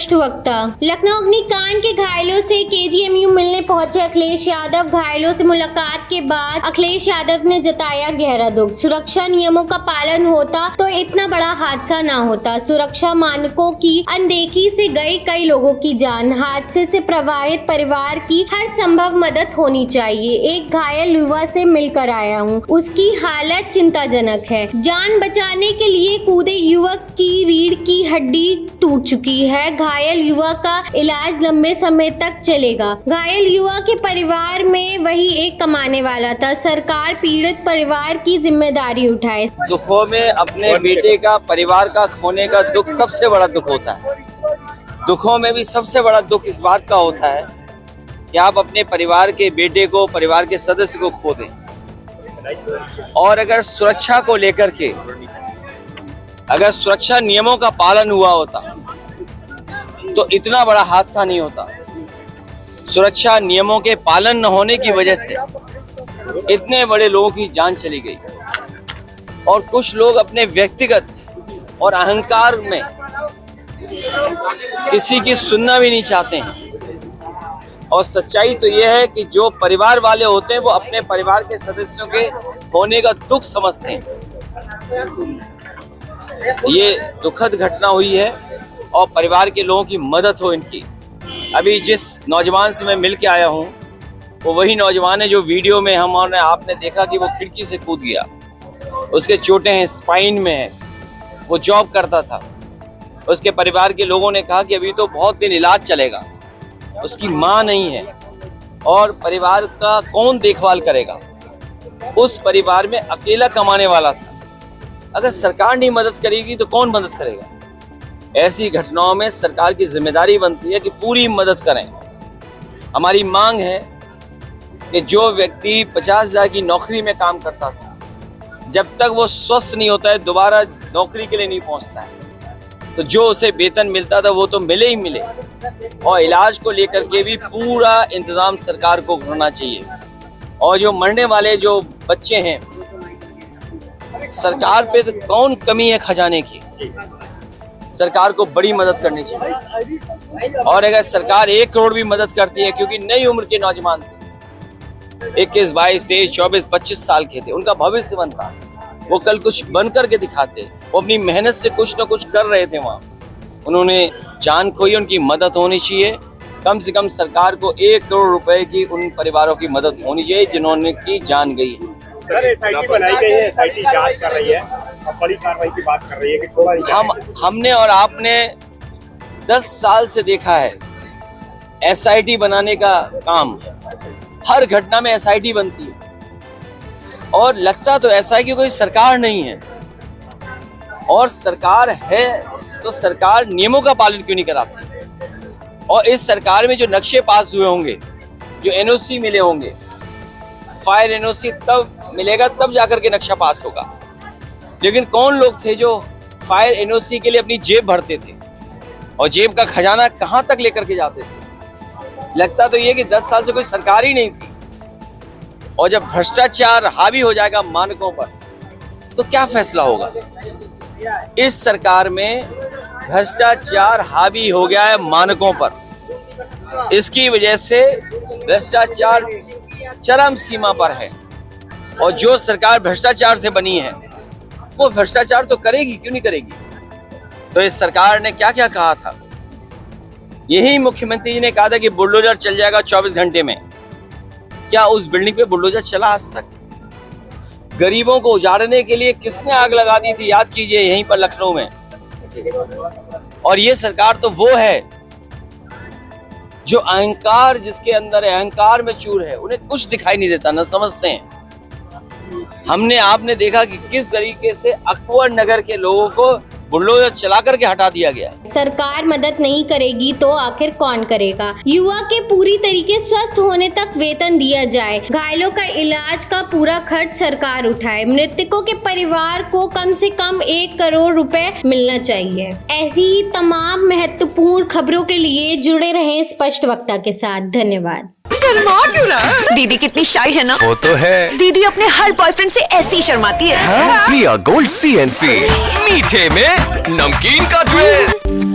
स्पष्ट वक्ता। लखनऊ अग्निकांड के घायलों से केजीएमयू मिलने पहुंचे अखिलेश यादव। घायलों से मुलाकात के बाद अखिलेश यादव ने जताया गहरा दुख। सुरक्षा नियमों का पालन होता तो इतना बड़ा हादसा ना होता। सुरक्षा मानकों की अनदेखी से गई कई लोगों की जान। हादसे से प्रभावित परिवार की हर संभव मदद होनी चाहिए। एक घायल युवा से मिलकर आया हूँ, उसकी हालत चिंताजनक है। जान बचाने के लिए कूदे युवक की रीढ़ की हड्डी टूट चुकी है। घायल युवा का इलाज लंबे समय तक चलेगा। घायल युवा के परिवार में वही एक कमाने वाला था। सरकार पीड़ित परिवार की जिम्मेदारी उठाए। दुखों में अपने बेटे का, परिवार का खोने का दुख सबसे बड़ा दुख होता है। दुखों में भी सबसे बड़ा दुख इस बात का होता है कि आप अपने परिवार के बेटे को, परिवार के सदस्य को खो दें। और अगर सुरक्षा को लेकर के, अगर सुरक्षा नियमों का पालन हुआ होता तो इतना बड़ा हादसा नहीं होता। सुरक्षा नियमों के पालन न होने की वजह से इतने बड़े लोगों की जान चली गई। और कुछ लोग अपने व्यक्तिगत और अहंकार में किसी की सुनना भी नहीं चाहते हैं। और सच्चाई तो यह है कि जो परिवार वाले होते हैं वो अपने परिवार के सदस्यों के होने का दुख समझते हैं। ये दुखद घटना हुई है और परिवार के लोगों की मदद हो इनकी। अभी जिस नौजवान से मैं मिल के आया हूँ वो वही नौजवान है जो वीडियो में हमने आपने देखा कि वो खिड़की से कूद गया। उसके चोटें हैं, स्पाइन में है, वो जॉब करता था। उसके परिवार के लोगों ने कहा कि अभी तो बहुत दिन इलाज चलेगा। उसकी माँ नहीं है और परिवार का कौन देखभाल करेगा। उस परिवार में अकेला कमाने वाला था। अगर सरकार नहीं मदद करेगी तो कौन मदद करेगा। ऐसी घटनाओं में सरकार की जिम्मेदारी बनती है कि पूरी मदद करें। हमारी मांग है कि जो व्यक्ति 50,000 की नौकरी में काम करता था, जब तक वो स्वस्थ नहीं होता है दोबारा नौकरी के लिए नहीं पहुंचता है, तो जो उसे वेतन मिलता था वो तो मिले ही मिले। और इलाज को लेकर के भी पूरा इंतजाम सरकार को करना चाहिए। और जो मरने वाले जो बच्चे हैं, सरकार पे तो कौन कमी है खजाने की। सरकार को बड़ी मदद करनी चाहिए। और अगर सरकार 1 करोड़ भी मदद करती है, क्योंकि नई उम्र के नौजवान थे, 21, 22, 23, 24, 25 साल के थे, उनका भविष्य बनता, वो कल कुछ बन करके दिखाते। वो अपनी मेहनत से कुछ न कुछ कर रहे थे वहाँ, उन्होंने जान खोई, उनकी मदद होनी चाहिए। कम से कम सरकार को 1 करोड़ रुपए की उन परिवारों की मदद होनी चाहिए जिन्होंने की जान गई है। सर, एसआईटी बनाई गई है, एसआईटी जांच कर रही है, अब बड़ी कार्रवाई की बात कर रही है कि थोड़ा हमने और आपने 10 साल से देखा है एसआईटी बनाने का काम। हर घटना में एसआईटी बनती है और लगता तो ऐसा है कि कोई सरकार नहीं है। और सरकार है तो सरकार नियमों का पालन क्यों नहीं कराती। और इस सरकार में जो नक्शे पास हुए होंगे, जो एनओसी मिले होंगे, फायर एनओसी तब मिलेगा तब जाकर के नक्शा पास होगा। लेकिन कौन लोग थे जो फायर एनओसी के लिए अपनी जेब भरते थे और जेब का खजाना कहां तक लेकर के जाते थे। लगता तो ये कि 10 साल से कोई सरकार ही नहीं थी। और जब भ्रष्टाचार हावी हो जाएगा मानकों पर तो क्या फैसला होगा। इस सरकार में भ्रष्टाचार हावी हो गया है मानकों पर। इसकी वजह से भ्रष्टाचार चरम सीमा पर है। और जो सरकार भ्रष्टाचार से बनी है वो भ्रष्टाचार तो करेगी, क्यों नहीं करेगी। तो इस सरकार ने क्या क्या कहा था। यही मुख्यमंत्री जी ने कहा था कि बुलडोजर चल जाएगा 24 घंटे में। क्या उस बिल्डिंग पे बुलडोजर चला आज तक। गरीबों को उजाड़ने के लिए किसने आग लगा दी थी, याद कीजिए, यहीं पर लखनऊ में। और ये सरकार तो वो है जो अहंकार जिसके अंदर है, अहंकार में चूर है, उन्हें कुछ दिखाई नहीं देता, न समझते हैं। हमने आपने देखा कि किस तरीके से अकबर नगर के लोगों को बुलडोजर चला करके हटा दिया गया। सरकार मदद नहीं करेगी तो आखिर कौन करेगा। युवा के पूरी तरीके स्वस्थ होने तक वेतन दिया जाए। घायलों का इलाज का पूरा खर्च सरकार उठाए। मृतकों के परिवार को कम से कम 1 करोड़ रुपए मिलना चाहिए। ऐसी ही तमाम महत्वपूर्ण खबरों के लिए जुड़े रहें स्पष्ट वक्ता के साथ। धन्यवाद। शर्मा क्यों रहा? दीदी कितनी शाय है ना। वो तो है। दीदी अपने हर बॉयफ्रेंड से ऐसी ही शर्माती है। प्रिया गोल्ड CNC, मीठे में नमकीन का ट्विस्ट।